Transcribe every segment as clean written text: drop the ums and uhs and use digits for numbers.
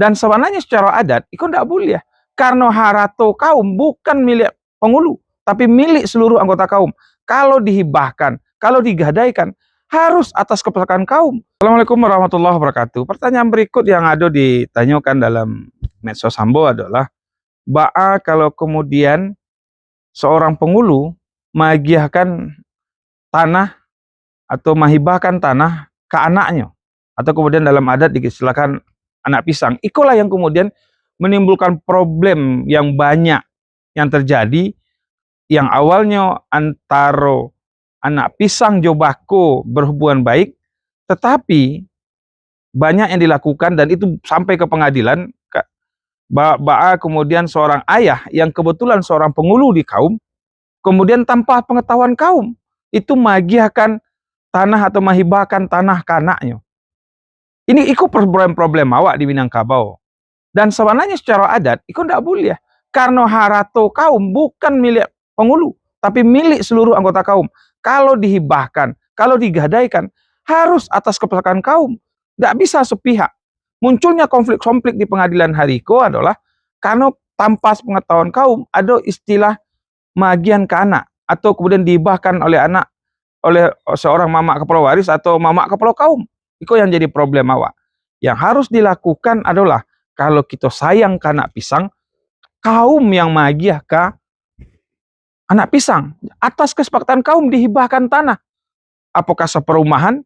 Dan sebenarnya secara adat itu tidak boleh, karena harato kaum bukan milik penghulu, tapi milik seluruh anggota kaum. Kalau dihibahkan, kalau digadaikan, harus atas kesepakatan kaum. Assalamualaikum warahmatullahi wabarakatuh. Pertanyaan berikut yang ada ditanyakan dalam medsos Sambo adalah, kalau kemudian seorang penghulu menghadiahkan tanah atau menghibahkan tanah ke anaknya, atau kemudian dalam adat diistilahkan anak pisang, itulah yang kemudian menimbulkan problem yang banyak yang terjadi, yang awalnya antara anak pisang jobako berhubungan baik, tetapi banyak yang dilakukan dan itu sampai ke pengadilan. Kemudian seorang ayah yang kebetulan seorang penghulu di kaum, kemudian tanpa pengetahuan kaum, itu menghadiahkan tanah atau menghibahkan tanah ke anaknya. Ini ikut problem awak di Minangkabau. Dan sebenarnya secara adat itu tidak boleh, karena harato kaum bukan milik penghulu, tapi milik seluruh anggota kaum. Kalau dihibahkan, kalau digadaikan, harus atas kesepakatan kaum. Tidak bisa sepihak. Munculnya konflik-konflik di pengadilan hari itu adalah karena tanpa pengetahuan kaum ada istilah magian ke anak, atau kemudian dihibahkan oleh anak oleh seorang mamak kepala waris atau mamak kepala kaum. Itu yang jadi problem awak. Yang harus dilakukan adalah, kalau kita sayang ke anak pisang, kaum yang magiah ke anak pisang, atas kesepakatan kaum dihibahkan tanah. Apakah seperumahan,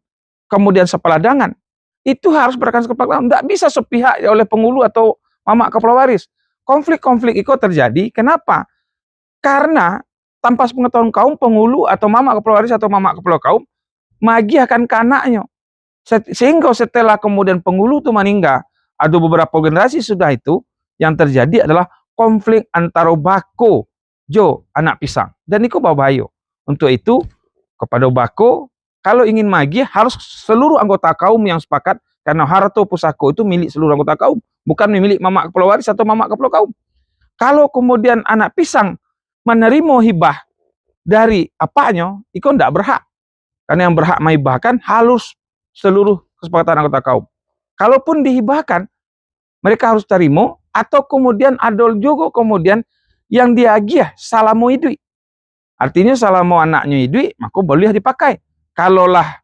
kemudian sepeladangan, itu harus berdasarkan kesepakatan. Tidak bisa sepihak oleh penghulu atau mamak kepala waris. Konflik-konflik itu terjadi, kenapa? Karena tanpa pengetahuan kaum, penghulu atau mamak kepala waris atau mamak kepala kaum magiahkan ke anaknya. Sehingga setelah kemudian penghulu itu meninggal, ada beberapa generasi sudah itu, yang terjadi adalah konflik antara bako jo anak pisang, dan itu berbahaya. Untuk itu, kepada bako, kalau ingin magiah harus seluruh anggota kaum yang sepakat, karena harta pusako itu milik seluruh anggota kaum, bukan milik mamak kepala waris atau mamak kepala kaum. Kalau kemudian anak pisang menerima hibah dari apanya, itu tidak berhak, karena yang berhak menghibahkan harus seluruh kesepakatan anggota kaum. Kalaupun dihibahkan, mereka harus terima, atau kemudian ada juga kemudian yang diagiah salamo idui. Artinya salamo anaknya idui, maka boleh dipakai. Kalaulah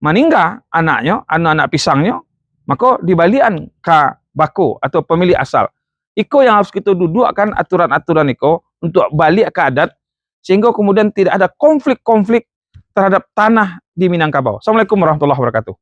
meninggal anaknya, anak-anak pisangnya, maka dibalikan ke bako atau pemilik asal. Iko yang harus kita dudukkan aturan-aturan iko untuk balik ke adat, sehingga kemudian tidak ada konflik-konflik terhadap tanah di Minangkabau. Assalamualaikum warahmatullahi wabarakatuh.